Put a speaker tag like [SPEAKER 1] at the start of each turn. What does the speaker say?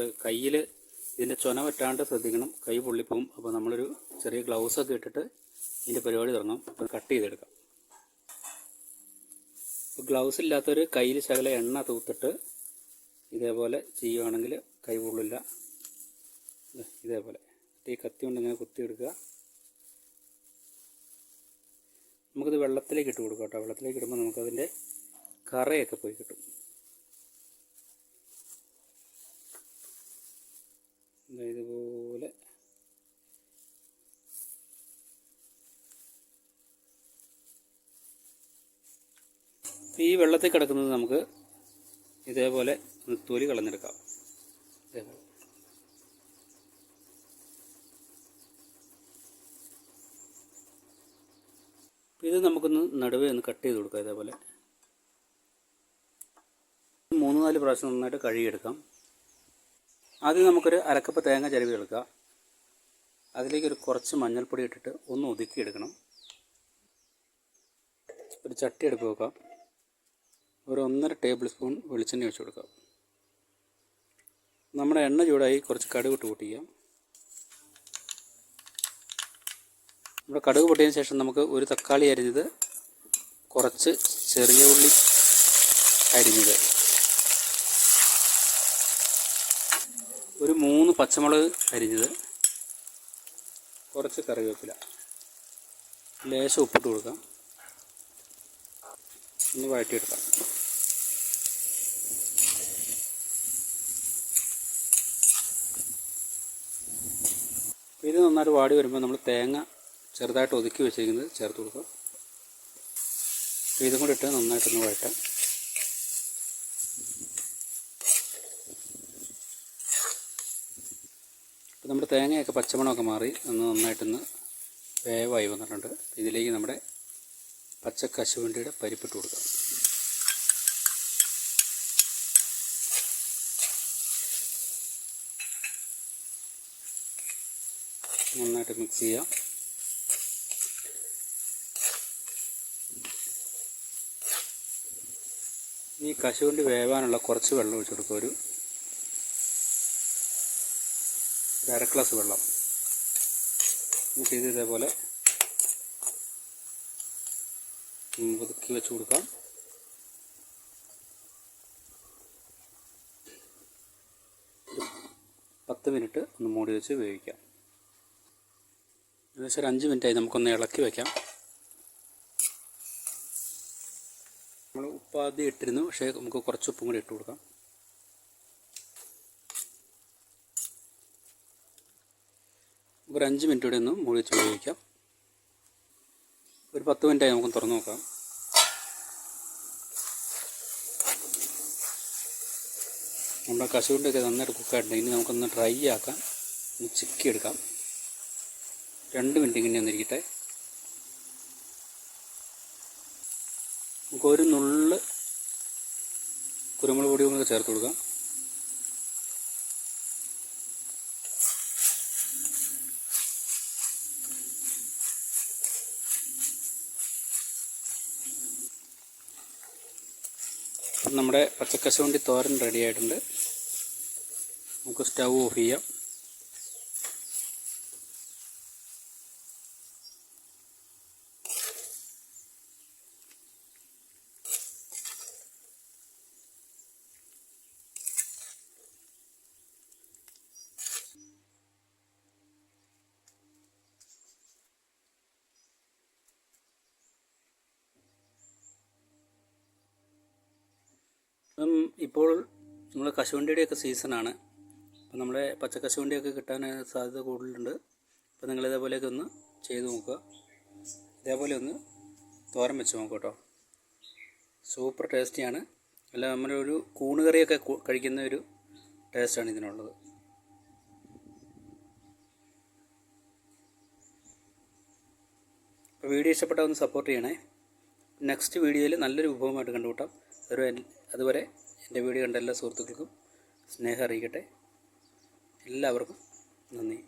[SPEAKER 1] അത് കയ്യിൽ ഇതിൻ്റെ ചൊന പറ്റാണ്ട് ശ്രദ്ധിക്കണം, കൈ പൊള്ളിപ്പോവും. അപ്പോൾ നമ്മളൊരു ചെറിയ ഗ്ലൗസൊക്കെ ഇട്ടിട്ട് ഇതിൻ്റെ പരിപാടി തുടങ്ങാം. അപ്പോൾ കട്ട് ചെയ്തെടുക്കാം. ഗ്ലൗസ് ഇല്ലാത്തൊരു കയ്യിൽ ശകല എണ്ണ തൂത്തിട്ട് ഇതേപോലെ ചെയ്യുകയാണെങ്കിൽ കൈ പൊള്ളില്ല. ഇതേപോലെ ഈ കത്തി കൊണ്ട് ഇങ്ങനെ കുത്തിയെടുക്കുക. നമുക്കിത് വെള്ളത്തിലേക്ക് ഇട്ട് കൊടുക്കാം കേട്ടോ. വെള്ളത്തിലേക്ക് ഇടുമ്പോൾ നമുക്കതിൻ്റെ കറയൊക്കെ പോയി കിട്ടും. ഇതുപോലെ ഈ വെള്ളത്തിൽ കിടക്കുന്നത് നമുക്ക് ഇതേപോലെ തൊലി കളഞ്ഞെടുക്കാം. ഇതേപോലെ ഇത് നമുക്കൊന്ന് നടുവേ ഒന്ന് കട്ട് ചെയ്ത് കൊടുക്കാം. ഇതേപോലെ 3-4 പ്രാവശ്യം നന്നായിട്ട് കഴുകിയെടുക്കാം. ആദ്യം നമുക്കൊരു അരക്കപ്പ് തേങ്ങ ചിരവി എടുക്കാം. അതിലേക്കൊരു കുറച്ച് മഞ്ഞൾപ്പൊടി ഇട്ടിട്ട് ഒന്ന് ഒതുക്കിയെടുക്കണം. ഒരു ചട്ടി എടുപ്പ് വെക്കാം. ഒരു 1.5 ടേബിൾ സ്പൂൺ വെളിച്ചെണ്ണ ഒഴിച്ച് കൊടുക്കാം. നമ്മുടെ എണ്ണ ചൂടായി കുറച്ച് കടുക് ഇട്ട് പൊട്ടിക്കാം. നമ്മുടെ കടുക് പൊട്ടിയതിന് ശേഷം നമുക്ക് ഒരു തക്കാളി അരിഞ്ഞത്, കുറച്ച് ചെറിയ ഉള്ളി അരിഞ്ഞത്, ഒരു 3 പച്ചമുളക് അരിഞ്ഞത്, കുറച്ച് കറിവേപ്പില, ലേശം ഉപ്പിട്ട് കൊടുക്കാം. ഒന്ന് വഴറ്റിയെടുക്കാം. ഇത് നന്നായിട്ട് വാടി വരുമ്പോൾ നമ്മൾ തേങ്ങ ചെറുതായിട്ട് ഒതുക്കി വെച്ചിരിക്കുന്നത് ചേർത്ത് കൊടുക്കാം. ഇതും കൂടി ഇട്ട് നന്നായിട്ടൊന്ന് വഴറ്റാം. ഇപ്പോൾ നമ്മുടെ തേങ്ങയൊക്കെ പച്ചമണമൊക്കെ മാറി ഒന്ന് നന്നായിട്ടൊന്ന് വേവായി വന്നിട്ടുണ്ട്. ഇതിലേക്ക് നമ്മുടെ പച്ച കശുവണ്ടിയുടെ പരിപ്പിട്ട് കൊടുക്കാം. നന്നായിട്ട് മിക്സ് ചെയ്യാം. ഈ കശുവണ്ടി വേവാനുള്ള കുറച്ച് വെള്ളം ഒഴിച്ച് കൊടുക്കുക. ഒരു 1/2 ഗ്ലാസ് വെള്ളം. എന്നിട്ട് ഇത് ഇതേപോലെ ഒതുക്കി വെച്ച് കൊടുക്കാം. ഒരു 10 മിനിറ്റ് ഒന്ന് മൂടി വെച്ച് വേവിക്കാം. ഏകദേശം ഒരു 5 മിനിറ്റായി. നമുക്കൊന്ന് ഇളക്കി വയ്ക്കാം. നമ്മൾ ഉപ്പാദ്യം ഇട്ടിരുന്നു, പക്ഷേ നമുക്ക് കുറച്ച് ഉപ്പും കൂടി ഇട്ട് കൊടുക്കാം. ഒരു 5 മിനിറ്റ് കൂടി ഒന്ന് മൂടി വെച്ച് വേവിക്കാം. ഒരു 10 മിനിറ്റായി. നമുക്ക് തുറന്ന് നോക്കാം. നമ്മുടെ കശുവണ്ടിയൊക്കെ നന്നായിട്ട് കുക്കായിട്ടുണ്ട്. ഇനി നമുക്കൊന്ന് ഡ്രൈ ആക്കാം. ഒന്ന് ചിക്കി എടുക്കാം. 2 മിനിറ്റ് ഇങ്ങനെ ഒന്നിരിക്കട്ടെ. നമുക്ക് ഒരു നുള്ള് കുരുമുളക് പൊടി കൂടെ ചേർത്ത് കൊടുക്കാം. നമ്മുടെ പച്ചക്കശുവണ്ടി തോരൻ റെഡി ആയിട്ടുണ്ട്. നമുക്ക് സ്റ്റൗ ഓഫ് ചെയ്യാം. ഇപ്പോൾ നമ്മൾ കശുവണ്ടിയുടെയൊക്കെ സീസണാണ്. അപ്പോൾ നമ്മുടെ പച്ചക്കശുവണ്ടിയൊക്കെ കിട്ടാൻ സാധ്യത കൂടുതലുണ്ട്. അപ്പോൾ നിങ്ങളിതേപോലെയൊക്കെ ഒന്ന് ചെയ്ത് നോക്കുക. ഇതേപോലെ ഒന്ന് തോരൻ വെച്ച് നോക്കുക കേട്ടോ. സൂപ്പർ ടേസ്റ്റിയാണ്. അല്ല, നമ്മളൊരു കൂണുകറിയൊക്കെ കഴിക്കുന്ന ഒരു ടേസ്റ്റാണ് ഇതിനുള്ളത്. അപ്പോൾ വീഡിയോ ഇഷ്ടപ്പെട്ടാൽ ഒന്ന് സപ്പോർട്ട് ചെയ്യണേ. നെക്സ്റ്റ് വീഡിയോയിൽ നല്ലൊരു വിഭവമായിട്ട് കണ്ടുമുട്ടാം. അതുവരെ എൻ്റെ വീഡിയോ കണ്ട എല്ലാ സുഹൃത്തുക്കൾക്കും സ്നേഹം അറിയിക്കട്ടെ. എല്ലാവർക്കും നന്ദി.